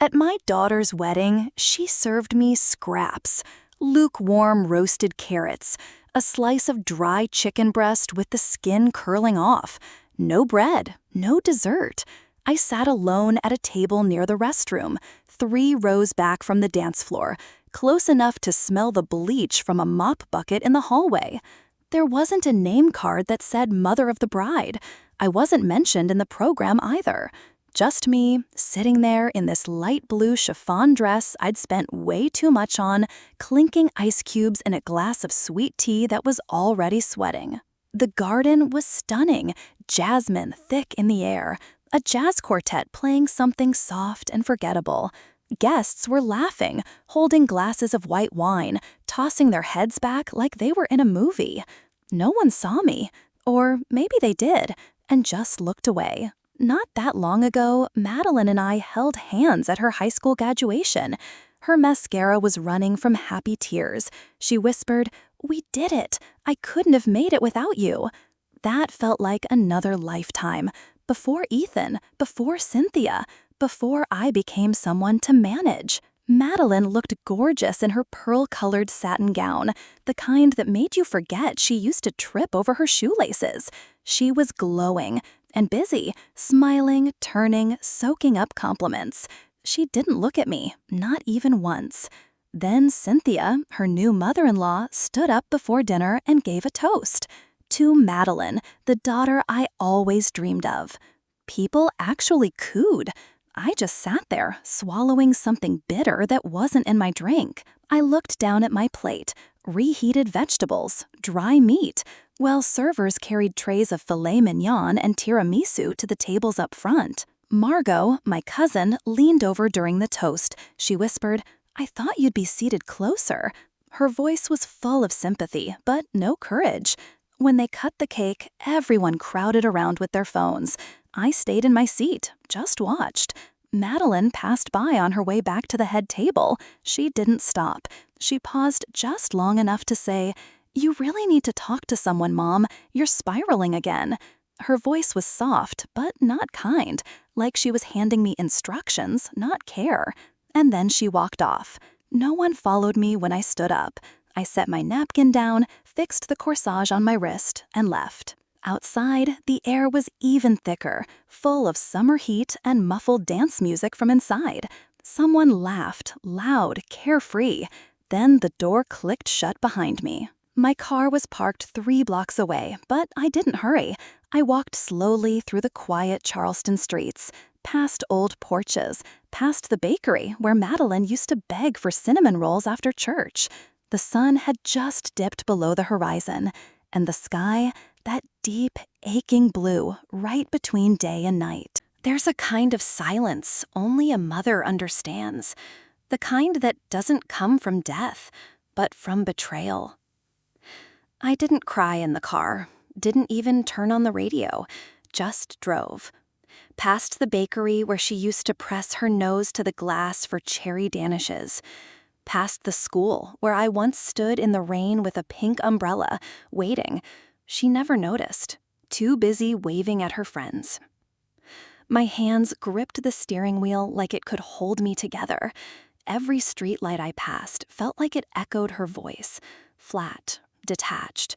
At my daughter's wedding, she served me scraps, lukewarm roasted carrots, a slice of dry chicken breast with the skin curling off, no bread, no dessert. I sat alone at a table near the restroom, 3 rows back from the dance floor, close enough to smell the bleach from a mop bucket in the hallway. There wasn't a name card that said Mother of the Bride. I wasn't mentioned in the program either. Just me, sitting there in this light blue chiffon dress I'd spent way too much on, clinking ice cubes in a glass of sweet tea that was already sweating. The garden was stunning, jasmine thick in the air, a jazz quartet playing something soft and forgettable. Guests were laughing, holding glasses of white wine, tossing their heads back like they were in a movie. No one saw me, or maybe they did, and just looked away. Not that long ago, Madeline and I held hands at her high school graduation. Her mascara was running from happy tears. She whispered, "We did it. I couldn't have made it without you." That felt like another lifetime. Before Ethan, before Cynthia, before I became someone to manage. Madeline looked gorgeous in her pearl-colored satin gown, the kind that made you forget she used to trip over her shoelaces. She was glowing and busy, smiling, turning, soaking up compliments. She didn't look at me, not even once. Then Cynthia, her new mother-in-law, stood up before dinner and gave a toast. To Madeline, the daughter I always dreamed of. People actually cooed. I just sat there, swallowing something bitter that wasn't in my drink. I looked down at my plate, reheated vegetables, dry meat, while servers carried trays of filet mignon and tiramisu to the tables up front. Margot, my cousin, leaned over during the toast. She whispered, "I thought you'd be seated closer." Her voice was full of sympathy, but no courage. When they cut the cake, everyone crowded around with their phones. I stayed in my seat, just watched. Madeline passed by on her way back to the head table. She didn't stop. She paused just long enough to say, "You really need to talk to someone, Mom. You're spiraling again." Her voice was soft, but not kind, like she was handing me instructions, not care. And then she walked off. No one followed me when I stood up. I set my napkin down, fixed the corsage on my wrist, and left. Outside, the air was even thicker, full of summer heat and muffled dance music from inside. Someone laughed, loud, carefree. Then the door clicked shut behind me. My car was parked 3 blocks away, but I didn't hurry. I walked slowly through the quiet Charleston streets, past old porches, past the bakery where Madeline used to beg for cinnamon rolls after church. The sun had just dipped below the horizon, and the sky, that deep, aching blue right between day and night. There's a kind of silence only a mother understands, the kind that doesn't come from death, but from betrayal. I didn't cry in the car, didn't even turn on the radio, just drove. Past the bakery where she used to press her nose to the glass for cherry danishes. Past the school where I once stood in the rain with a pink umbrella, waiting. She never noticed, too busy waving at her friends. My hands gripped the steering wheel like it could hold me together. Every streetlight I passed felt like it echoed her voice, flat, detached.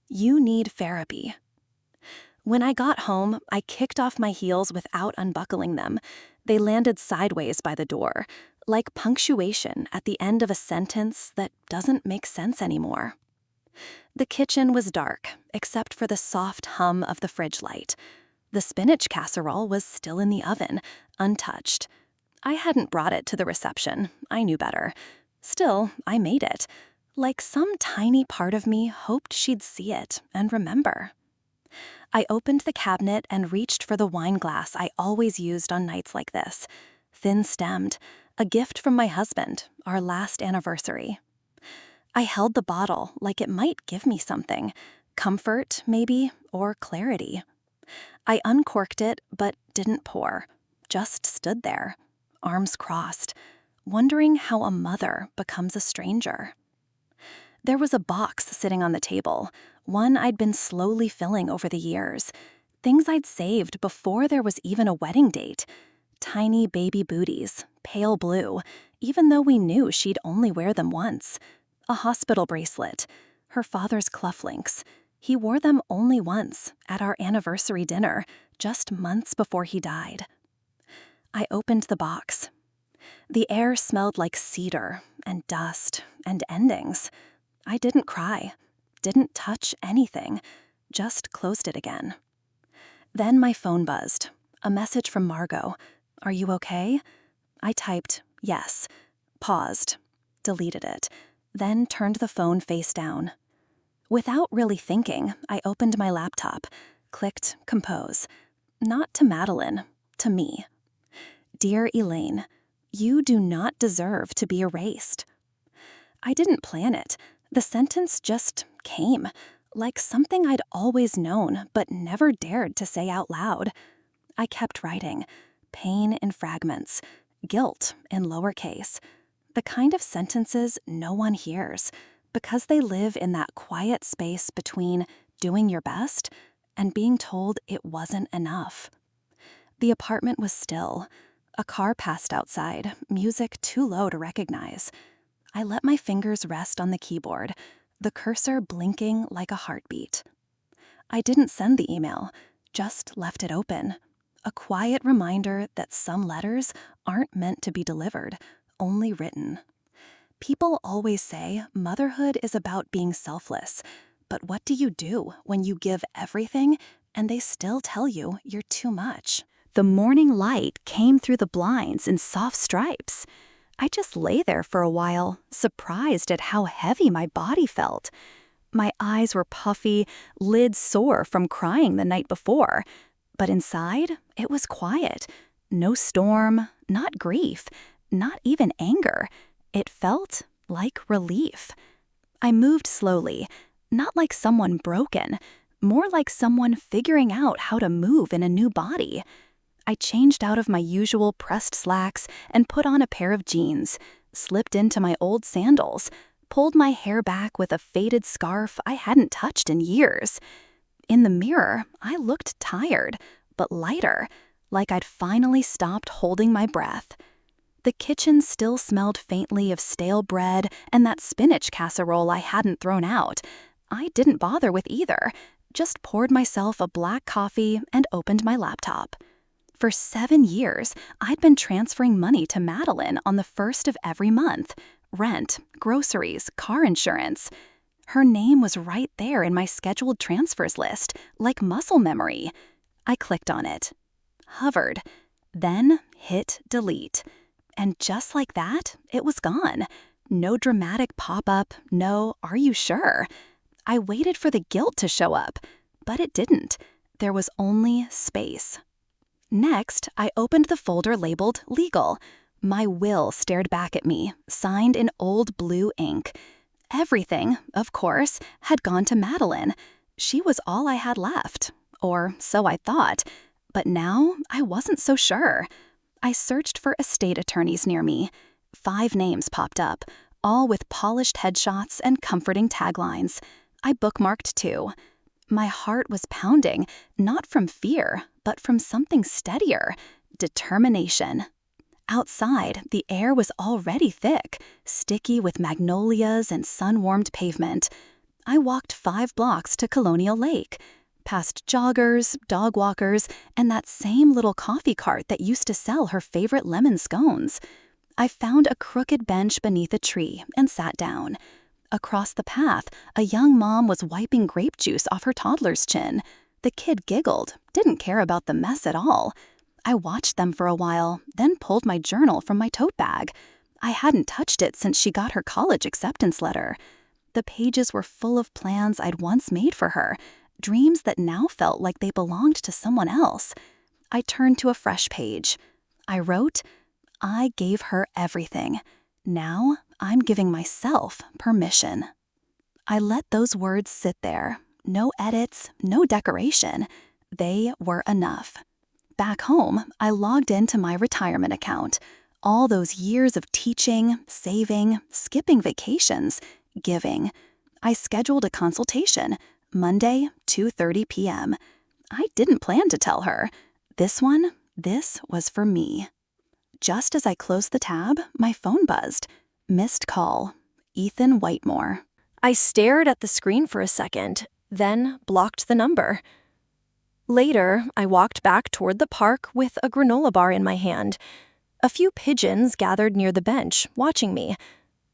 "You need therapy." When I got home, I kicked off my heels without unbuckling them. They landed sideways by the door, like punctuation at the end of a sentence that doesn't make sense anymore. The kitchen was dark, except for the soft hum of the fridge light. The spinach casserole was still in the oven, untouched. I hadn't brought it to the reception. I knew better. Still, I made it. Like some tiny part of me hoped she'd see it and remember. I opened the cabinet and reached for the wine glass I always used on nights like this. Thin-stemmed, a gift from my husband, our last anniversary. I held the bottle like it might give me something. Comfort, maybe, or clarity. I uncorked it, but didn't pour. Just stood there, arms crossed, wondering how a mother becomes a stranger. There was a box sitting on the table, one I'd been slowly filling over the years. Things I'd saved before there was even a wedding date. Tiny baby booties, pale blue, even though we knew she'd only wear them once. A hospital bracelet. Her father's cufflinks. He wore them only once, at our anniversary dinner, just months before he died. I opened the box. The air smelled like cedar and dust and endings. I didn't cry, didn't touch anything, just closed it again. Then my phone buzzed. A message from Margot. "Are you okay?" I typed, "Yes," paused, deleted it, then turned the phone face down. Without really thinking, I opened my laptop, clicked compose. Not to Madeline, to me. "Dear Elaine, you do not deserve to be erased." I didn't plan it. The sentence just came, like something I'd always known but never dared to say out loud. I kept writing, pain in fragments, guilt in lowercase, the kind of sentences no one hears because they live in that quiet space between doing your best and being told it wasn't enough. The apartment was still. A car passed outside, music too low to recognize. I let my fingers rest on the keyboard, the cursor blinking like a heartbeat. I didn't send the email, just left it open. A quiet reminder that some letters aren't meant to be delivered, only written. People always say motherhood is about being selfless, but what do you do when you give everything and they still tell you you're too much? The morning light came through the blinds in soft stripes. I just lay there for a while, surprised at how heavy my body felt. My eyes were puffy, lids sore from crying the night before. But inside, it was quiet. No storm, not grief, not even anger. It felt like relief. I moved slowly, not like someone broken, more like someone figuring out how to move in a new body. I changed out of my usual pressed slacks and put on a pair of jeans, slipped into my old sandals, pulled my hair back with a faded scarf I hadn't touched in years. In the mirror, I looked tired, but lighter, like I'd finally stopped holding my breath. The kitchen still smelled faintly of stale bread and that spinach casserole I hadn't thrown out. I didn't bother with either, just poured myself a black coffee and opened my laptop. For 7 years, I'd been transferring money to Madeline on the first of every month. Rent, groceries, car insurance. Her name was right there in my scheduled transfers list, like muscle memory. I clicked on it, hovered, then hit delete. And just like that, it was gone. No dramatic pop-up, no "are you sure?" I waited for the guilt to show up, but it didn't. There was only space. Next, I opened the folder labeled Legal. My will stared back at me, signed in old blue ink. Everything, of course, had gone to Madeline. She was all I had left, or so I thought. But now I wasn't so sure. I searched for estate attorneys near me. 5 names popped up, all with polished headshots and comforting taglines. I bookmarked 2. My heart was pounding, not from fear, but from something steadier, determination. Outside, the air was already thick, sticky with magnolias and sun-warmed pavement. I walked 5 blocks to Colonial Lake, past joggers, dog walkers, and that same little coffee cart that used to sell her favorite lemon scones. I found a crooked bench beneath a tree and sat down. Across the path, a young mom was wiping grape juice off her toddler's chin. The kid giggled, didn't care about the mess at all. I watched them for a while, then pulled my journal from my tote bag. I hadn't touched it since she got her college acceptance letter. The pages were full of plans I'd once made for her, dreams that now felt like they belonged to someone else. I turned to a fresh page. I wrote, "I gave her everything. Now I'm giving myself permission." I let those words sit there. No edits, no decoration. They were enough. Back home, I logged into my retirement account. All those years of teaching, saving, skipping vacations, giving. I scheduled a consultation, Monday, 2:30 p.m. I didn't plan to tell her. This was for me. Just as I closed the tab, my phone buzzed. Missed call. Ethan Whitemore. I stared at the screen for a second, then blocked the number. Later, I walked back toward the park with a granola bar in my hand. A few pigeons gathered near the bench, watching me.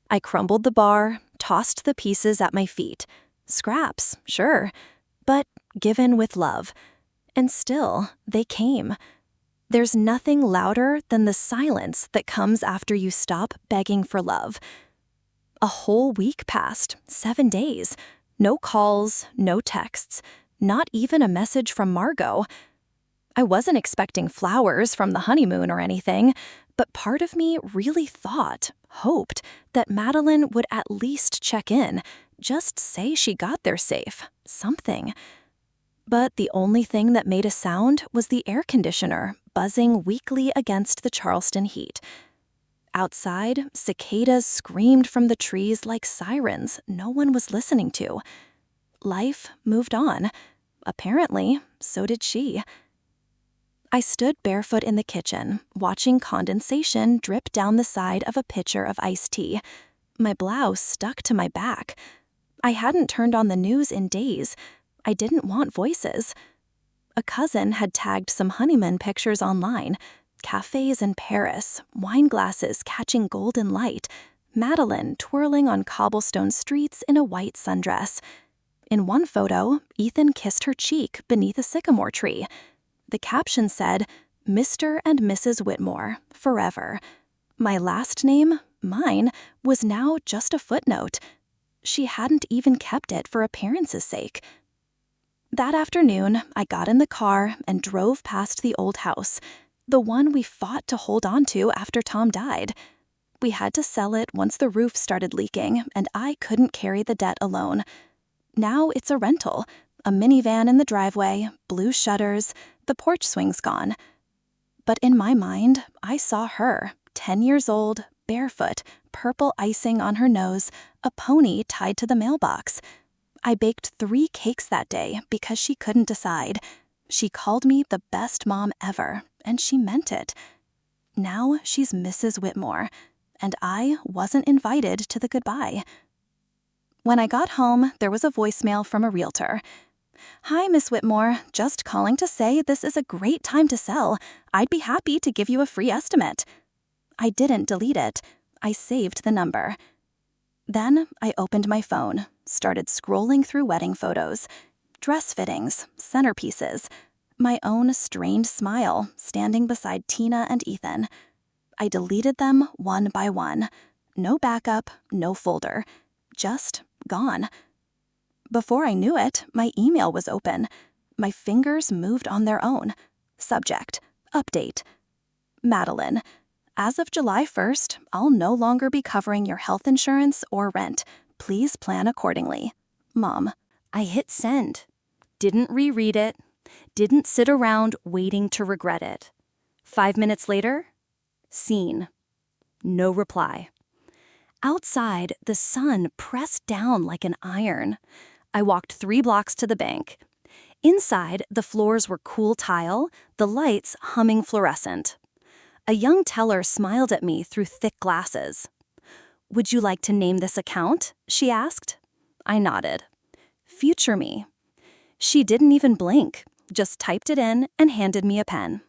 I crumbled the bar, tossed the pieces at my feet. Scraps, sure, but given with love. And still, they came. There's nothing louder than the silence that comes after you stop begging for love. A whole week passed, 7 days. No calls, no texts, not even a message from Margot. I wasn't expecting flowers from the honeymoon or anything, but part of me really hoped, that Madeline would at least check in, just say she got there safe, something. But the only thing that made a sound was the air conditioner buzzing weakly against the Charleston heat. Outside, cicadas screamed from the trees like sirens no one was listening to. Life moved on. Apparently, so did she. I stood barefoot in the kitchen, watching condensation drip down the side of a pitcher of iced tea. My blouse stuck to my back. I hadn't turned on the news in days. I didn't want voices. A cousin had tagged some honeymoon pictures online. Cafes in Paris, wine glasses catching golden light, Madeline twirling on cobblestone streets in a white sundress. In one photo, Ethan kissed her cheek beneath a sycamore tree. The caption said, "Mr. and Mrs. Whitmore, forever." My last name, mine, was now just a footnote. She hadn't even kept it for appearance's sake. That afternoon, I got in the car and drove past the old house, the one we fought to hold on to after Tom died. We had to sell it once the roof started leaking, and I couldn't carry the debt alone. Now it's a rental, a minivan in the driveway, blue shutters, the porch swing's gone. But in my mind, I saw her, 10 years old, barefoot, purple icing on her nose, a pony tied to the mailbox. I baked 3 cakes that day because she couldn't decide. She called me the best mom ever, and she meant it. Now she's Mrs. Whitmore, and I wasn't invited to the goodbye. When I got home, there was a voicemail from a realtor. "Hi, Miss Whitmore, just calling to say this is a great time to sell. I'd be happy to give you a free estimate." I didn't delete it. I saved the number. Then I opened my phone, started scrolling through wedding photos, dress fittings, centerpieces, my own strained smile standing beside Tina and Ethan. I deleted them one by one. No backup, no folder. Just gone. Before I knew it, my email was open. My fingers moved on their own. Subject: Update. Madeline. As of July 1st, I'll no longer be covering your health insurance or rent. Please plan accordingly. Mom. I hit send. Didn't reread it. Didn't sit around waiting to regret it. 5 minutes later, seen. No reply. Outside, the sun pressed down like an iron. I walked 3 blocks to the bank. Inside, the floors were cool tile, the lights humming fluorescent. A young teller smiled at me through thick glasses. "Would you like to name this account?" she asked. I nodded. "Future me." She didn't even blink, just typed it in and handed me a pen.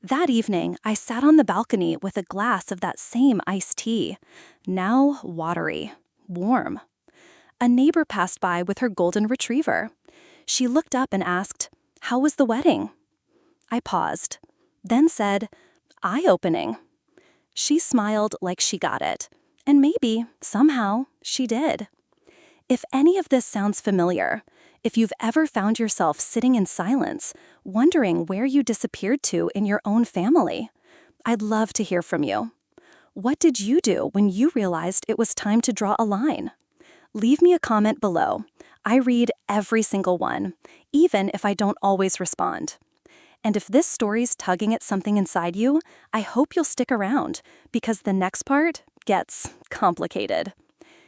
That evening, I sat on the balcony with a glass of that same iced tea, now watery, warm. A neighbor passed by with her golden retriever. She looked up and asked, "How was the wedding?" I paused, then said, "Eye-opening." She smiled like she got it, and maybe, somehow, she did. If any of this sounds familiar, if you've ever found yourself sitting in silence, wondering where you disappeared to in your own family, I'd love to hear from you. What did you do when you realized it was time to draw a line? Leave me a comment below. I read every single one, even if I don't always respond. And if this story's tugging at something inside you, I hope you'll stick around, because the next part gets complicated.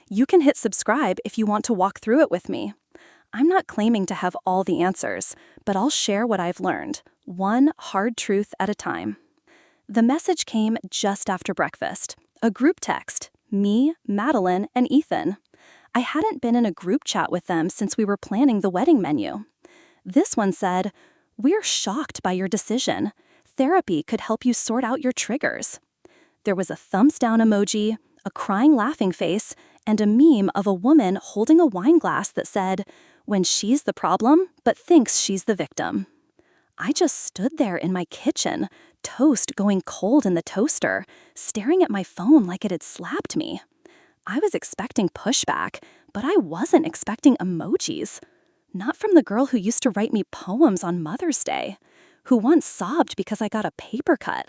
You can hit subscribe if you want to walk through it with me. I'm not claiming to have all the answers, but I'll share what I've learned, one hard truth at a time. The message came just after breakfast. A group text. Me, Madeline, and Ethan. I hadn't been in a group chat with them since we were planning the wedding menu. This one said, "We're shocked by your decision. Therapy could help you sort out your triggers." There was a thumbs down emoji, a crying laughing face, and a meme of a woman holding a wine glass that said, "When she's the problem, but thinks she's the victim." I just stood there in my kitchen, toast going cold in the toaster, staring at my phone like it had slapped me. I was expecting pushback, but I wasn't expecting emojis. Not from the girl who used to write me poems on Mother's Day, who once sobbed because I got a paper cut.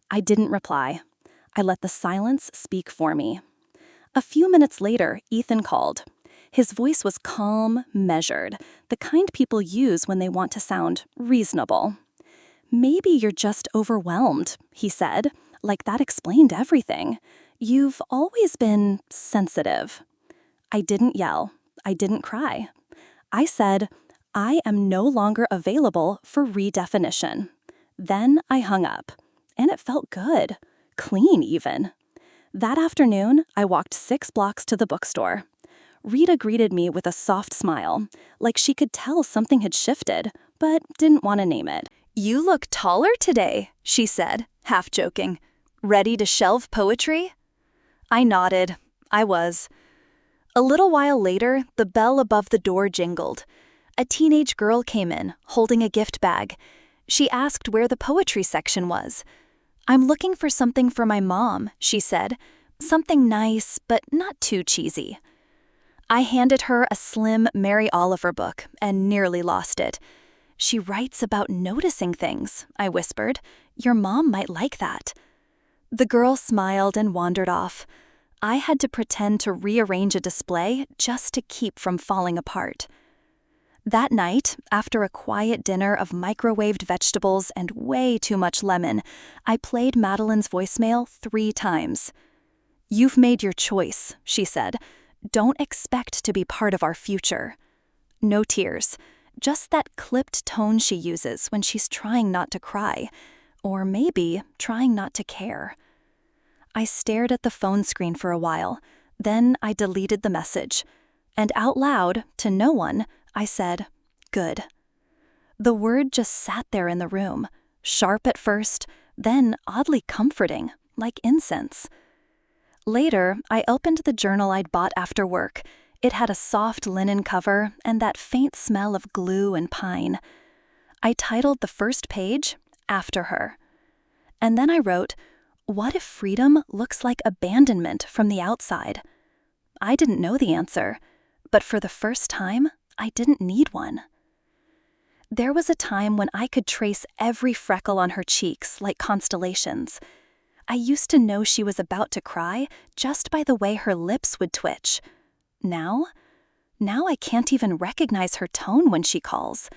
I didn't reply. I let the silence speak for me. A few minutes later, Ethan called. His voice was calm, measured, the kind people use when they want to sound reasonable. "Maybe you're just overwhelmed," he said, like that explained everything. "You've always been sensitive." I didn't yell. I didn't cry. I said, "I am no longer available for redefinition." Then I hung up. And it felt good. Clean, even. That afternoon, I walked 6 blocks to the bookstore. Rita greeted me with a soft smile, like she could tell something had shifted, but didn't want to name it. "You look taller today," she said, half joking. "Ready to shelve poetry?" I nodded. I was. A little while later, the bell above the door jingled. A teenage girl came in, holding a gift bag. She asked where the poetry section was. "I'm looking for something for my mom," she said. "Something nice, but not too cheesy." I handed her a slim Mary Oliver book and nearly lost it. "She writes about noticing things," I whispered. "Your mom might like that." The girl smiled and wandered off. I had to pretend to rearrange a display just to keep from falling apart. That night, after a quiet dinner of microwaved vegetables and way too much lemon, I played Madeline's voicemail 3 times. "You've made your choice," she said. "Don't expect to be part of our future." No tears, just that clipped tone she uses when she's trying not to cry, or maybe trying not to care. I stared at the phone screen for a while, then I deleted the message, and out loud, to no one, I said, "Good." The word just sat there in the room, sharp at first, then oddly comforting, like incense. Later, I opened the journal I'd bought after work. It had a soft linen cover and that faint smell of glue and pine. I titled the first page, "After Her." And then I wrote, "What if freedom looks like abandonment from the outside?" I didn't know the answer, but for the first time, I didn't need one. There was a time when I could trace every freckle on her cheeks like constellations. I used to know she was about to cry just by the way her lips would twitch. Now I can't even recognize her tone when she calls.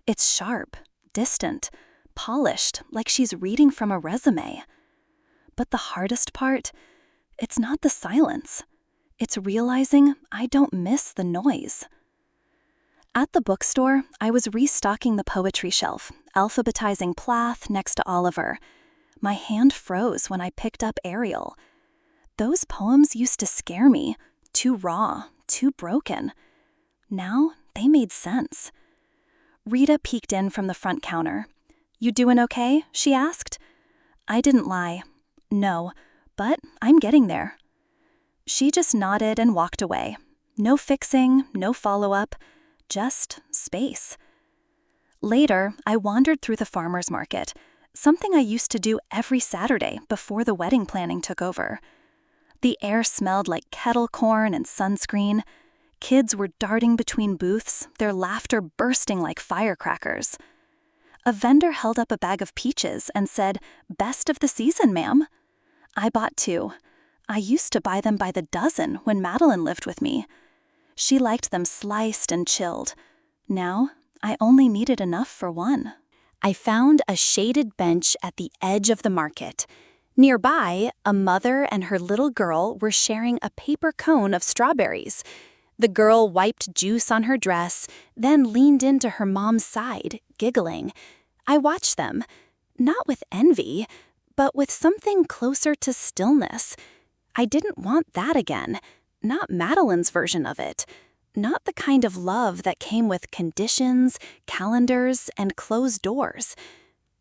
It's sharp, distant, polished, like she's reading from a resume. But the hardest part, it's not the silence. It's realizing I don't miss the noise. At the bookstore, I was restocking the poetry shelf, alphabetizing Plath next to Oliver. My hand froze when I picked up Ariel. Those poems used to scare me, too raw, too broken. Now they made sense. Rita peeked in from the front counter. "You doing okay?" she asked. I didn't lie. "No, but I'm getting there." She just nodded and walked away. No fixing, no follow-up, just space. Later, I wandered through the farmer's market, something I used to do every Saturday before the wedding planning took over. The air smelled like kettle corn and sunscreen. Kids were darting between booths, their laughter bursting like firecrackers. A vendor held up a bag of peaches and said, "Best of the season, ma'am." I bought 2. I used to buy them by the dozen when Madeline lived with me. She liked them sliced and chilled. Now, I only needed enough for 1. I found a shaded bench at the edge of the market. Nearby, a mother and her little girl were sharing a paper cone of strawberries. The girl wiped juice on her dress, then leaned into her mom's side, giggling. I watched them, not with envy, but with something closer to stillness. I didn't want that again. Not Madeline's version of it. Not the kind of love that came with conditions, calendars, and closed doors.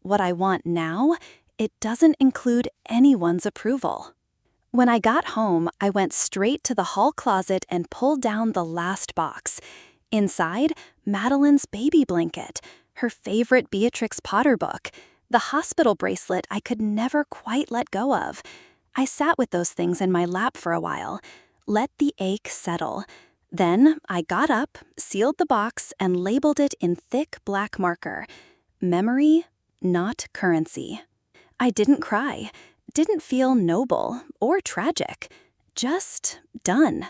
What I want now, it doesn't include anyone's approval. When I got home, I went straight to the hall closet and pulled down the last box. Inside, Madeline's baby blanket, her favorite Beatrix Potter book, the hospital bracelet I could never quite let go of. I sat with those things in my lap for a while, let the ache settle. Then I got up, sealed the box, and labeled it in thick black marker. Memory, not currency. I didn't cry, didn't feel noble or tragic, just done.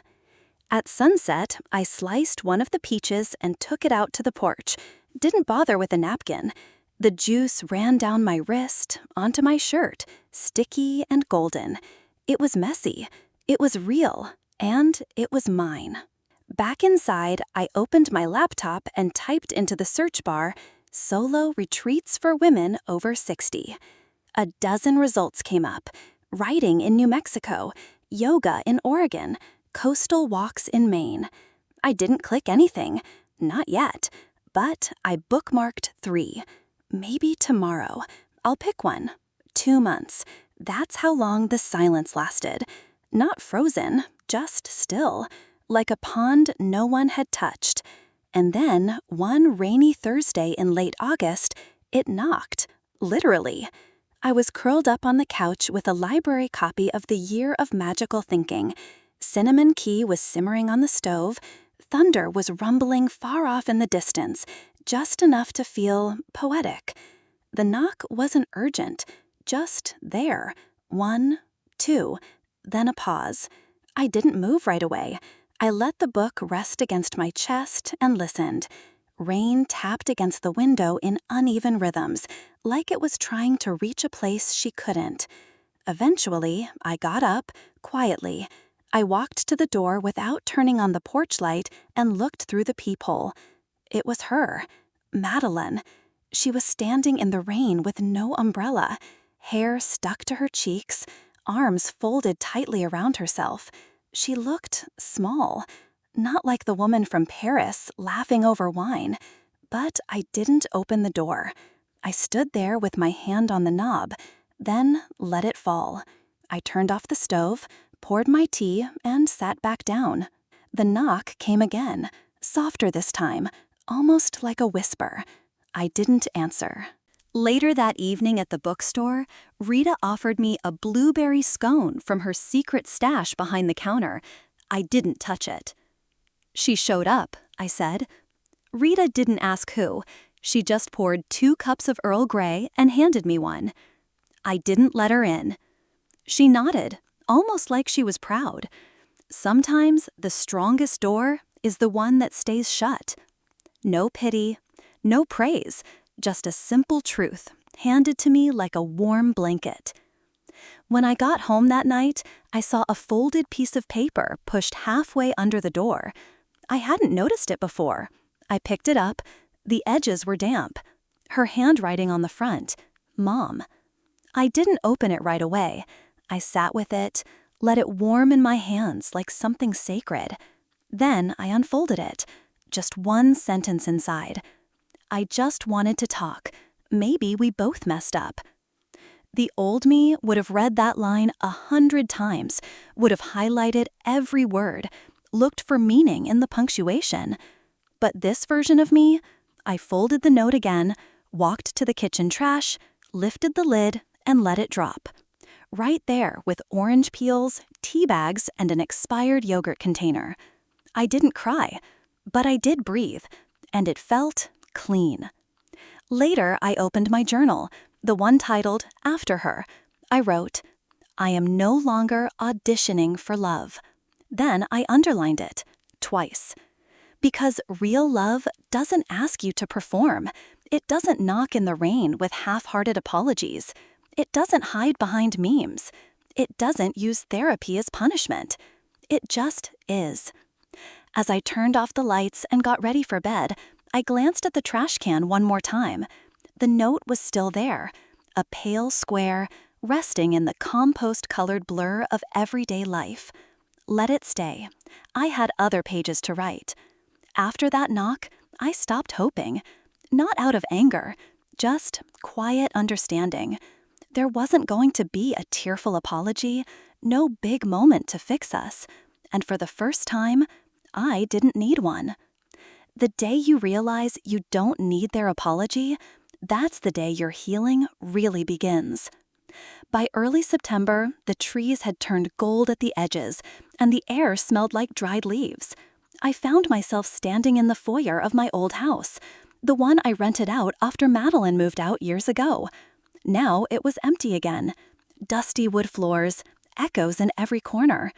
At sunset, I sliced one of the peaches and took it out to the porch. Didn't bother with a napkin. The juice ran down my wrist, onto my shirt, sticky and golden. It was messy, it was real, and it was mine. Back inside, I opened my laptop and typed into the search bar, "Solo retreats for women over 60. A dozen results came up: writing in New Mexico, yoga in Oregon, coastal walks in Maine. I didn't click anything, not yet, but I bookmarked 3. Maybe tomorrow. I'll pick one. 2 months. That's how long the silence lasted. Not frozen, just still, like a pond no one had touched. And then, one rainy Thursday in late August, it knocked, literally. I was curled up on the couch with a library copy of The Year of Magical Thinking. Cinnamon Key was simmering on the stove. Thunder was rumbling far off in the distance, just enough to feel poetic. The knock wasn't urgent, just there. 1, 2, then a pause. I didn't move right away. I let the book rest against my chest and listened. Rain tapped against the window in uneven rhythms, like it was trying to reach a place she couldn't. Eventually, I got up, quietly. I walked to the door without turning on the porch light and looked through the peephole. It was her, Madeline. She was standing in the rain with no umbrella, hair stuck to her cheeks, arms folded tightly around herself. She looked small, not like the woman from Paris laughing over wine. But I didn't open the door. I stood there with my hand on the knob, then let it fall. I turned off the stove, poured my tea, and sat back down. The knock came again, softer this time, almost like a whisper. I didn't answer. Later that evening at the bookstore, Rita offered me a blueberry scone from her secret stash behind the counter. I didn't touch it. "She showed up," I said. Rita didn't ask who. She just poured 2 cups of Earl Grey and handed me one. I didn't let her in. She nodded, almost like she was proud. Sometimes the strongest door is the one that stays shut. No pity, no praise, just a simple truth, handed to me like a warm blanket. When I got home that night, I saw a folded piece of paper pushed halfway under the door. I hadn't noticed it before. I picked it up. The edges were damp. Her handwriting on the front, Mom. I didn't open it right away. I sat with it, let it warm in my hands like something sacred. Then I unfolded it. Just one sentence inside. I just wanted to talk. Maybe we both messed up. The old me would have read that line 100 times, would have highlighted every word, looked for meaning in the punctuation. But this version of me, I folded the note again, walked to the kitchen trash, lifted the lid, and let it drop. Right there with orange peels, tea bags, and an expired yogurt container. I didn't cry, but I did breathe, and it felt clean. Later, I opened my journal, the one titled After Her. I wrote, "I am no longer auditioning for love." Then I underlined it, twice. Because real love doesn't ask you to perform. It doesn't knock in the rain with half-hearted apologies. It doesn't hide behind memes. It doesn't use therapy as punishment. It just is. As I turned off the lights and got ready for bed, I glanced at the trash can one more time. The note was still there, a pale square, resting in the compost-colored blur of everyday life. Let it stay. I had other pages to write. After that knock, I stopped hoping. Not out of anger, just quiet understanding. There wasn't going to be a tearful apology, no big moment to fix us. And for the first time, I didn't need one. The day you realize you don't need their apology, that's the day your healing really begins. By early September, the trees had turned gold at the edges, and the air smelled like dried leaves. I found myself standing in the foyer of my old house, the one I rented out after Madeline moved out years ago. Now it was empty again. Dusty wood floors, echoes in every corner.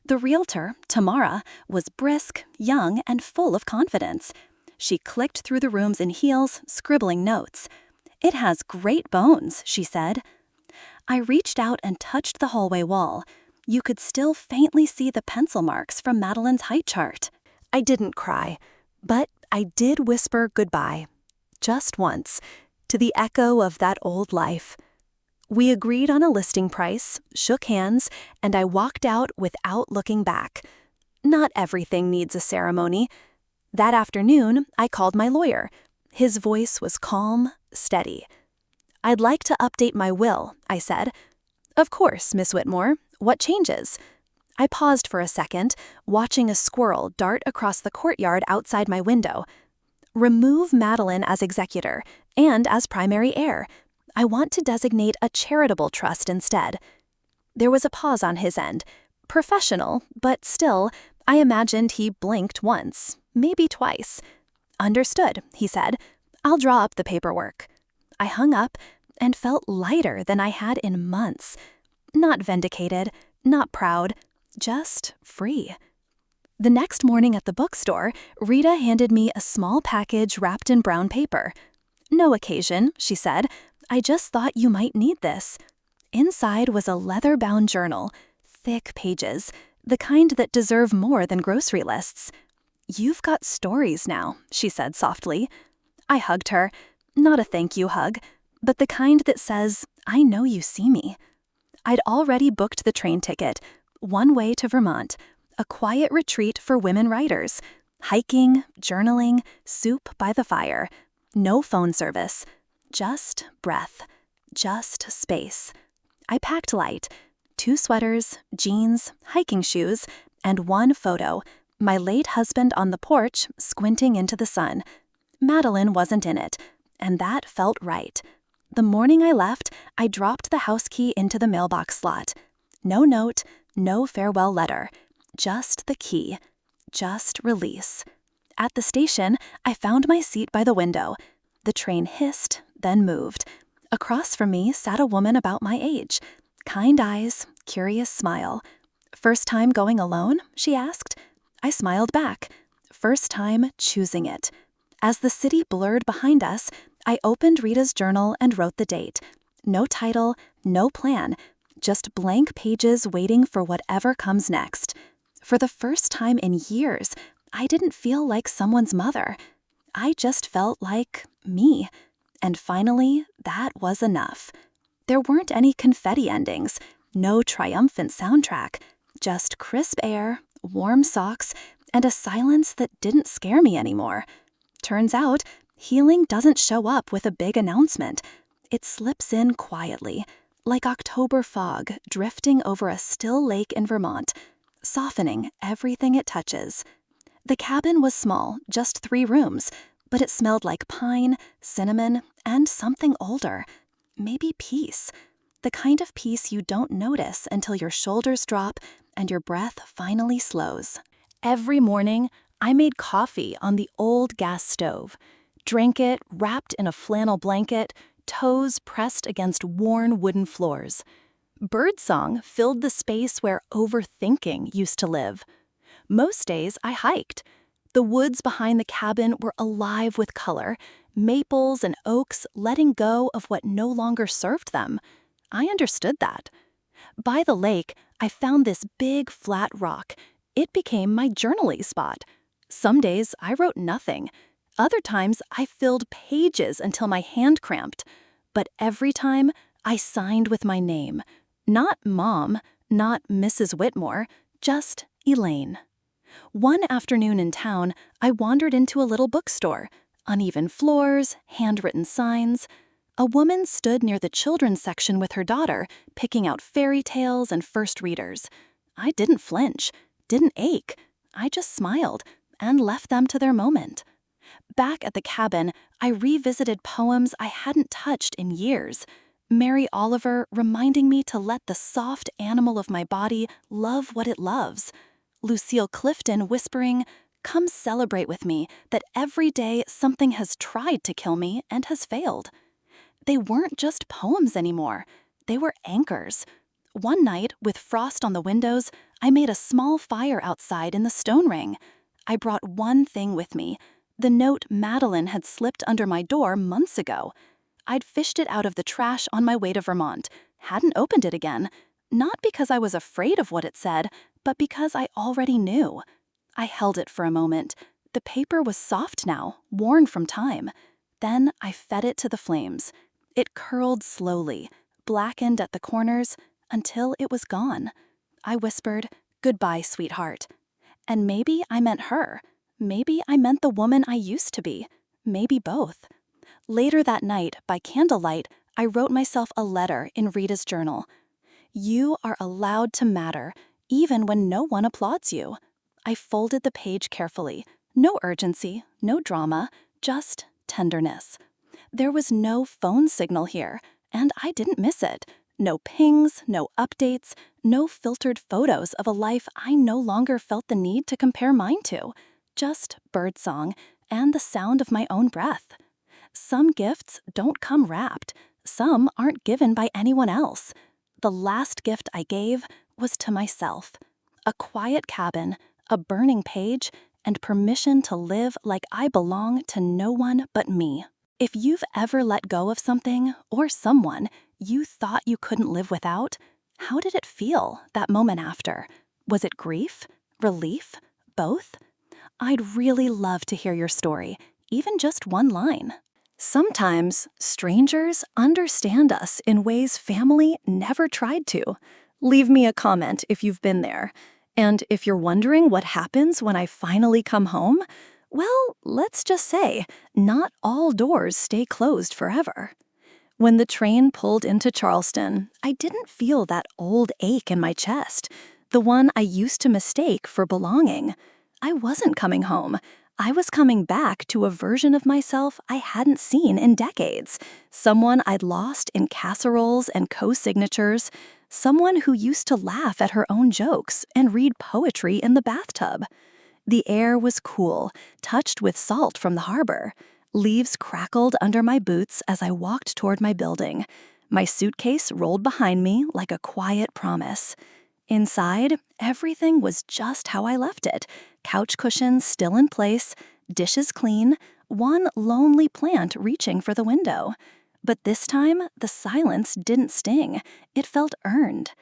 The realtor, Tamara, was brisk, young, and full of confidence. She clicked through the rooms in heels, scribbling notes. "It has great bones," she said. I reached out and touched the hallway wall. You could still faintly see the pencil marks from Madeline's height chart. I didn't cry, but I did whisper goodbye. Just once, to the echo of that old life. We agreed on a listing price, shook hands, and I walked out without looking back. Not everything needs a ceremony. That afternoon, I called my lawyer. His voice was calm, steady. "I'd like to update my will," I said. "Of course, Miss Whitmore. What changes?" I paused for a second, watching a squirrel dart across the courtyard outside my window. "Remove Madeline as executor and as primary heir. I want to designate a charitable trust instead." There was a pause on his end. Professional, but still, I imagined he blinked once, maybe twice. "Understood," he said. "I'll draw up the paperwork." I hung up and felt lighter than I had in months. Not vindicated, not proud, just free. The next morning at the bookstore, Rita handed me a small package wrapped in brown paper. "No occasion," she said. "I just thought you might need this." Inside was a leather-bound journal, thick pages, the kind that deserve more than grocery lists. "You've got stories now," she said softly. I hugged her. Not a thank you hug, but the kind that says, "I know you see me." I'd already booked the train ticket, one way to Vermont, a quiet retreat for women writers. Hiking, journaling, soup by the fire. No phone service. Just breath. Just space. I packed light. 2 sweaters, jeans, hiking shoes, and one photo, my late husband on the porch, squinting into the sun. Madeline wasn't in it, and that felt right. The morning I left, I dropped the house key into the mailbox slot. No note, no farewell letter. Just the key. Just release. At the station, I found my seat by the window. The train hissed, then moved. Across from me sat a woman about my age. Kind eyes, curious smile. "First time going alone?" she asked. I smiled back. First time choosing it. As the city blurred behind us, I opened Rita's journal and wrote the date. No title, no plan, just blank pages waiting for whatever comes next. For the first time in years, I didn't feel like someone's mother. I just felt like me. And finally, that was enough. There weren't any confetti endings, no triumphant soundtrack, just crisp air, warm socks, and a silence that didn't scare me anymore. Turns out, healing doesn't show up with a big announcement. It slips in quietly, like October fog drifting over a still lake in Vermont, softening everything it touches. The cabin was small, just 3 rooms, but it smelled like pine, cinnamon, and something older. Maybe peace. The kind of peace you don't notice until your shoulders drop and your breath finally slows. Every morning, I made coffee on the old gas stove. Drank it wrapped in a flannel blanket, toes pressed against worn wooden floors. Birdsong filled the space where overthinking used to live. Most days, I hiked. The woods behind the cabin were alive with color, maples and oaks letting go of what no longer served them. I understood that. By the lake, I found this big, flat rock. It became my journaling spot. Some days, I wrote nothing. Other times, I filled pages until my hand cramped. But every time, I signed with my name. Not Mom, not Mrs. Whitmore, just Elaine. One afternoon in town, I wandered into a little bookstore. Uneven floors, handwritten signs. A woman stood near the children's section with her daughter, picking out fairy tales and first readers. I didn't flinch, didn't ache. I just smiled and left them to their moment. Back at the cabin, I revisited poems I hadn't touched in years. Mary Oliver reminding me to let the soft animal of my body love what it loves. Lucille Clifton whispering, "Come celebrate with me that every day something has tried to kill me and has failed." They weren't just poems anymore. They were anchors. One night, with frost on the windows, I made a small fire outside in the stone ring. I brought one thing with me, the note Madeline had slipped under my door months ago. I'd fished it out of the trash on my way to Vermont, hadn't opened it again, not because I was afraid of what it said, but because I already knew. I held it for a moment. The paper was soft now, worn from time. Then I fed it to the flames. It curled slowly, blackened at the corners, until it was gone. I whispered, "Goodbye, sweetheart." And maybe I meant her. Maybe I meant the woman I used to be. Maybe both. Later that night, by candlelight, I wrote myself a letter in Rita's journal. "You are allowed to matter, even when no one applauds you." I folded the page carefully. No urgency, no drama, just tenderness. There was no phone signal here, and I didn't miss it. No pings, no updates, no filtered photos of a life I no longer felt the need to compare mine to. Just birdsong and the sound of my own breath. Some gifts don't come wrapped. Some aren't given by anyone else. The last gift I gave was to myself. A quiet cabin, a burning page, and permission to live like I belong to no one but me. If you've ever let go of something or someone you thought you couldn't live without, how did it feel that moment after? Was it grief? Relief? Both? I'd really love to hear your story, even just one line. Sometimes strangers understand us in ways family never tried to. Leave me a comment if you've been there. And if you're wondering what happens when I finally come home, well, let's just say, not all doors stay closed forever. When the train pulled into Charleston, I didn't feel that old ache in my chest, the one I used to mistake for belonging. I wasn't coming home. I was coming back to a version of myself I hadn't seen in decades, someone I'd lost in casseroles and co-signatures, someone who used to laugh at her own jokes and read poetry in the bathtub. The air was cool, touched with salt from the harbor. Leaves crackled under my boots as I walked toward my building. My suitcase rolled behind me like a quiet promise. Inside, everything was just how I left it. Couch cushions still in place, dishes clean, one lonely plant reaching for the window. But this time, the silence didn't sting. It felt earned.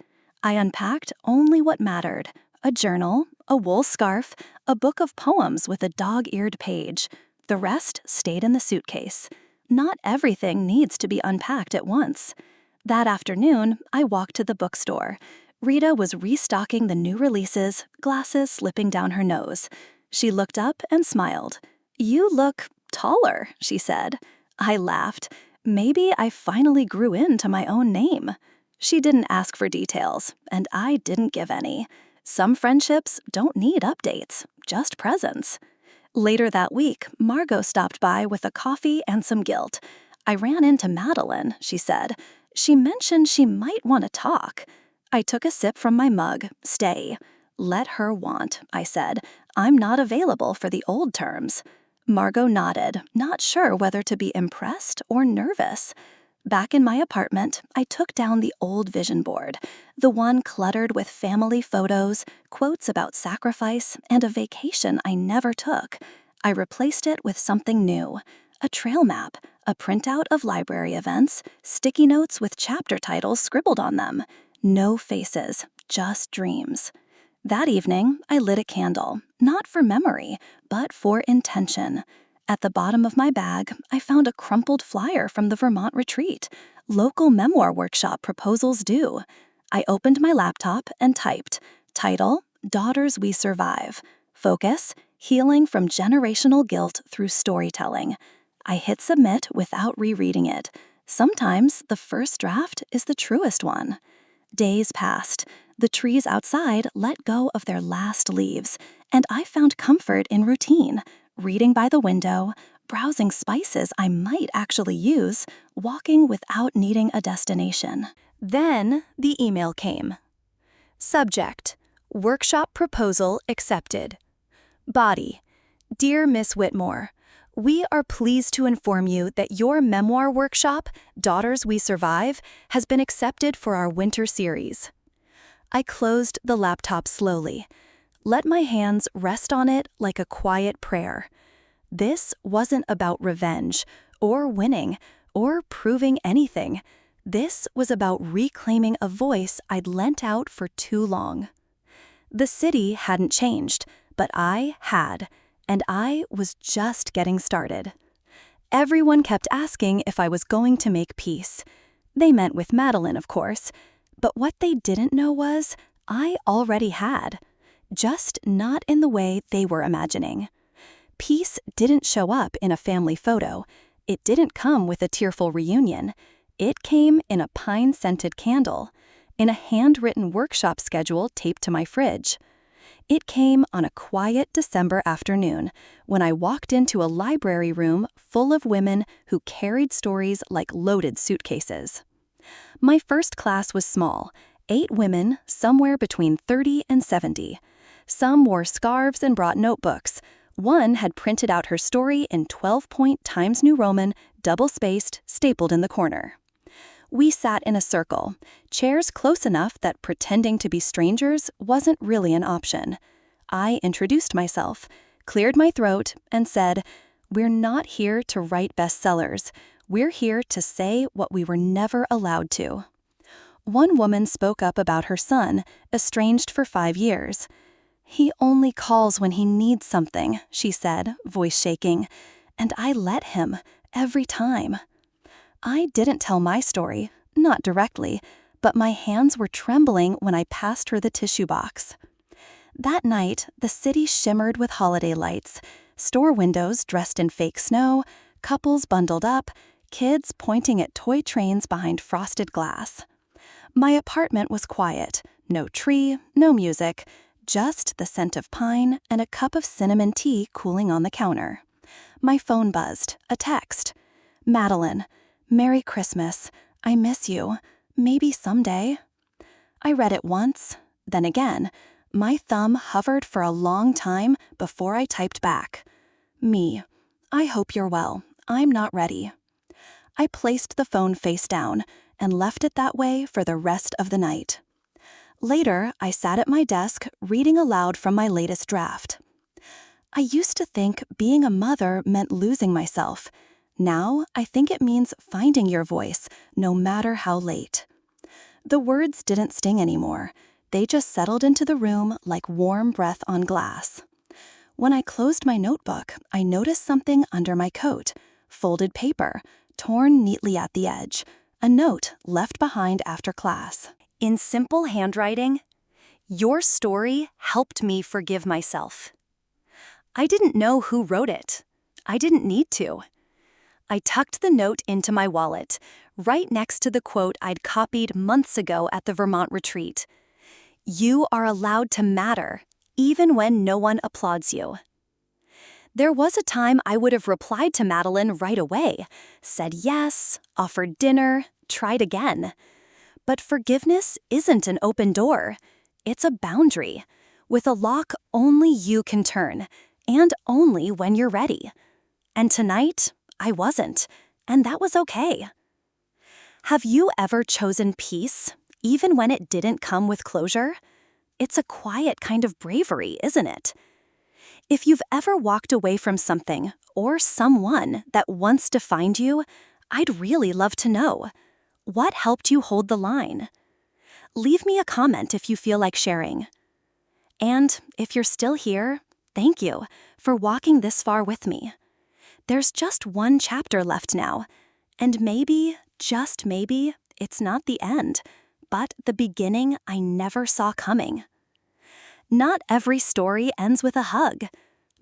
I unpacked only what mattered: a journal, a wool scarf, a book of poems with a dog-eared page. The rest stayed in the suitcase. Not everything needs to be unpacked at once. That afternoon, I walked to the bookstore. Rita was restocking the new releases, glasses slipping down her nose. She looked up and smiled. "You look taller," she said. I laughed. Maybe I finally grew into my own name. She didn't ask for details, and I didn't give any. Some friendships don't need updates, just presence. Later that week, Margot stopped by with a coffee and some guilt. "I ran into Madeline," she said. "She mentioned she might want to talk." I took a sip from my mug. "Stay." "Let her want," I said. "I'm not available for the old terms." Margot nodded, not sure whether to be impressed or nervous. Back in my apartment, I took down the old vision board, the one cluttered with family photos, quotes about sacrifice, and a vacation I never took. I replaced it with something new: a trail map, a printout of library events, sticky notes with chapter titles scribbled on them. No faces, just dreams. That evening, I lit a candle, not for memory, but for intention. At the bottom of my bag, I found a crumpled flyer from the Vermont retreat. Local memoir workshop proposals due. I opened my laptop and typed, title, Daughters We Survive. Focus, healing from generational guilt through storytelling. I hit submit without rereading it. Sometimes the first draft is the truest one. Days passed. The trees outside let go of their last leaves, and I found comfort in routine, reading by the window, browsing spices I might actually use, walking without needing a destination. Then the email came. Subject: Workshop proposal accepted. Body: Dear Miss Whitmore, we are pleased to inform you that your memoir workshop, Daughters We Survive, has been accepted for our winter series. I closed the laptop slowly. Let my hands rest on it like a quiet prayer. This wasn't about revenge, or winning, or proving anything. This was about reclaiming a voice I'd lent out for too long. The city hadn't changed, but I had, and I was just getting started. Everyone kept asking if I was going to make peace. They meant with Madeline, of course. But what they didn't know was I already had, just not in the way they were imagining. Peace didn't show up in a family photo. It didn't come with a tearful reunion. It came in a pine-scented candle, in a handwritten workshop schedule taped to my fridge. It came on a quiet December afternoon when I walked into a library room full of women who carried stories like loaded suitcases. My first class was small, 8 women, somewhere between 30 and 70. Some wore scarves and brought notebooks. One had printed out her story in 12-point Times New Roman, double-spaced, stapled in the corner. We sat in a circle, chairs close enough that pretending to be strangers wasn't really an option. I introduced myself, cleared my throat, and said, "We're not here to write bestsellers. We're here to say what we were never allowed to." One woman spoke up about her son, estranged for 5 years. "He only calls when he needs something," she said, voice shaking, "and I let him, every time." I didn't tell my story, not directly, but my hands were trembling when I passed her the tissue box. That night, the city shimmered with holiday lights, store windows dressed in fake snow, couples bundled up, kids pointing at toy trains behind frosted glass. My apartment was quiet, no tree, no music, just the scent of pine and a cup of cinnamon tea cooling on the counter. My phone buzzed, a text. "Madeline, Merry Christmas. I miss you. Maybe someday." I read it once, then again. My thumb hovered for a long time before I typed back. "Me. I hope you're well. I'm not ready." I placed the phone face down and left it that way for the rest of the night. Later, I sat at my desk reading aloud from my latest draft. I used to think being a mother meant losing myself. Now, I think it means finding your voice, no matter how late. The words didn't sting anymore. They just settled into the room like warm breath on glass. When I closed my notebook, I noticed something under my coat. Folded paper, torn neatly at the edge. A note left behind after class. In simple handwriting, "Your story helped me forgive myself." I didn't know who wrote it. I didn't need to. I tucked the note into my wallet, right next to the quote I'd copied months ago at the Vermont retreat. "You are allowed to matter, even when no one applauds you." There was a time I would have replied to Madeline right away, said yes, offered dinner, tried again. But forgiveness isn't an open door. It's a boundary, with a lock only you can turn, and only when you're ready. And tonight, I wasn't, and that was okay. Have you ever chosen peace, even when it didn't come with closure? It's a quiet kind of bravery, isn't it? If you've ever walked away from something or someone that once defined you, I'd really love to know. What helped you hold the line? Leave me a comment if you feel like sharing. And if you're still here, thank you for walking this far with me. There's just one chapter left now. And maybe, just maybe, it's not the end, but the beginning I never saw coming. Not every story ends with a hug.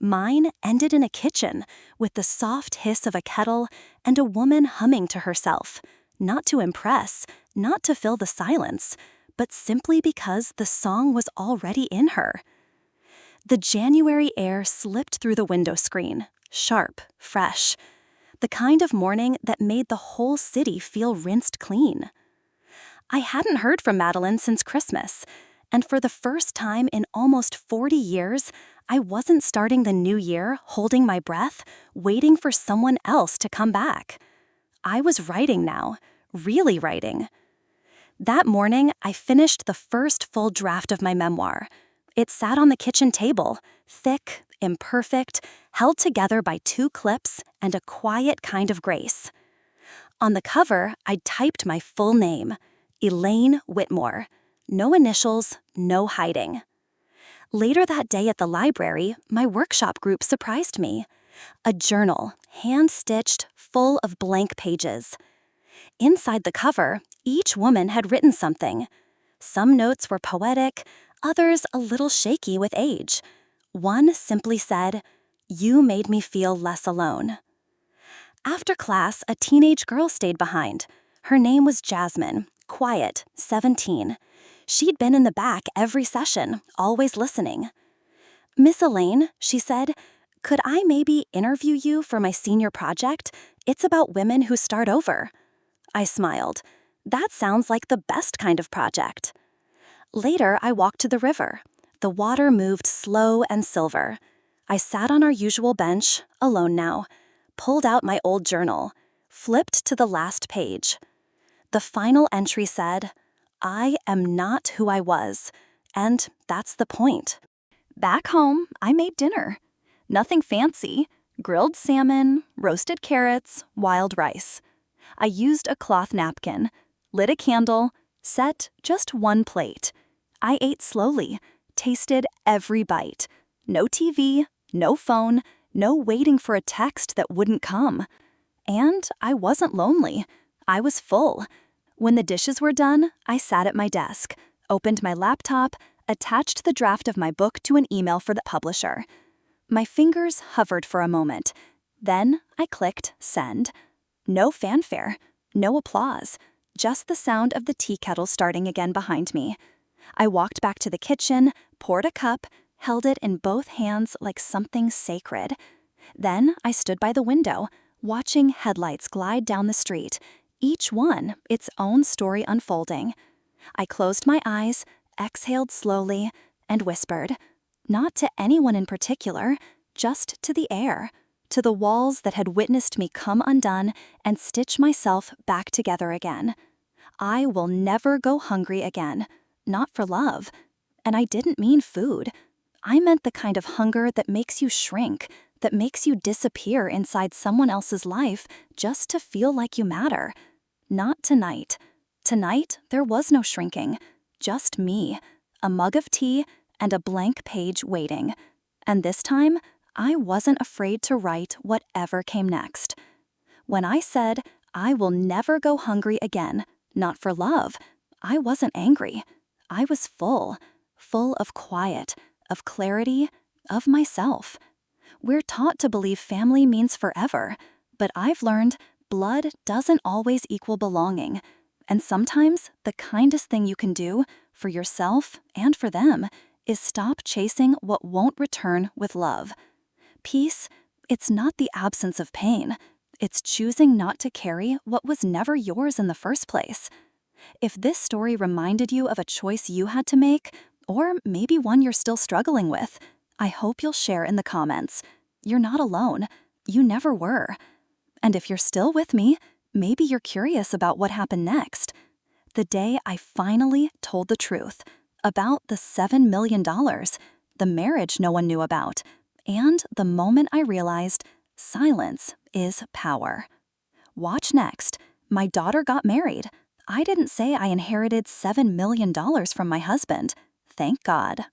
Mine ended in a kitchen, with the soft hiss of a kettle and a woman humming to herself, not to impress, not to fill the silence, but simply because the song was already in her. The January air slipped through the window screen, sharp, fresh, the kind of morning that made the whole city feel rinsed clean. I hadn't heard from Madeline since Christmas, and for the first time in almost 40 years, I wasn't starting the new year holding my breath, waiting for someone else to come back. I was writing now, really writing. That morning, I finished the first full draft of my memoir. It sat on the kitchen table, thick, imperfect, held together by 2 clips and a quiet kind of grace. On the cover, I'd typed my full name, Elaine Whitmore. No initials, no hiding. Later that day at the library, my workshop group surprised me. A journal, hand-stitched, full of blank pages. Inside the cover, each woman had written something. Some notes were poetic, others a little shaky with age. One simply said, "You made me feel less alone." After class, a teenage girl stayed behind. Her name was Jasmine, quiet, 17. She'd been in the back every session, always listening. "Miss Elaine," she said, "could I maybe interview you for my senior project? It's about women who start over." I smiled. That sounds like the best kind of project. Later, I walked to the river. The water moved slow and silver. I sat on our usual bench, alone now, pulled out my old journal, flipped to the last page. The final entry said, "I am not who I was, and that's the point." Back home, I made dinner. Nothing fancy. Grilled salmon, roasted carrots, wild rice. I used a cloth napkin, lit a candle, set just one plate. I ate slowly, tasted every bite. No TV, no phone, no waiting for a text that wouldn't come. And I wasn't lonely. I was full. When the dishes were done, I sat at my desk, opened my laptop, attached the draft of my book to an email for the publisher. My fingers hovered for a moment. Then I clicked send. No fanfare, no applause, just the sound of the tea kettle starting again behind me. I walked back to the kitchen, poured a cup, held it in both hands like something sacred. Then I stood by the window, watching headlights glide down the street, each one its own story unfolding. I closed my eyes, exhaled slowly, and whispered, not to anyone in particular, just to the air, to the walls that had witnessed me come undone and stitch myself back together again. I will never go hungry again, not for love. And I didn't mean food. I meant the kind of hunger that makes you shrink, that makes you disappear inside someone else's life just to feel like you matter. Not tonight. Tonight, there was no shrinking. Just me, a mug of tea, and a blank page waiting. And this time, I wasn't afraid to write whatever came next. When I said, "I will never go hungry again, not for love," I wasn't angry. I was full of quiet, of clarity, of myself. We're taught to believe family means forever, but I've learned blood doesn't always equal belonging. And sometimes the kindest thing you can do for yourself and for them is stop chasing what won't return with love. Peace, it's not the absence of pain. It's choosing not to carry what was never yours in the first place. If this story reminded you of a choice you had to make, or maybe one you're still struggling with, I hope you'll share in the comments. You're not alone. You never were. And if you're still with me, maybe you're curious about what happened next. The day I finally told the truth about the $7 million, the marriage no one knew about, and the moment I realized silence is power. Watch next. My daughter got married. I didn't say I inherited $7 million from my husband. Thank God.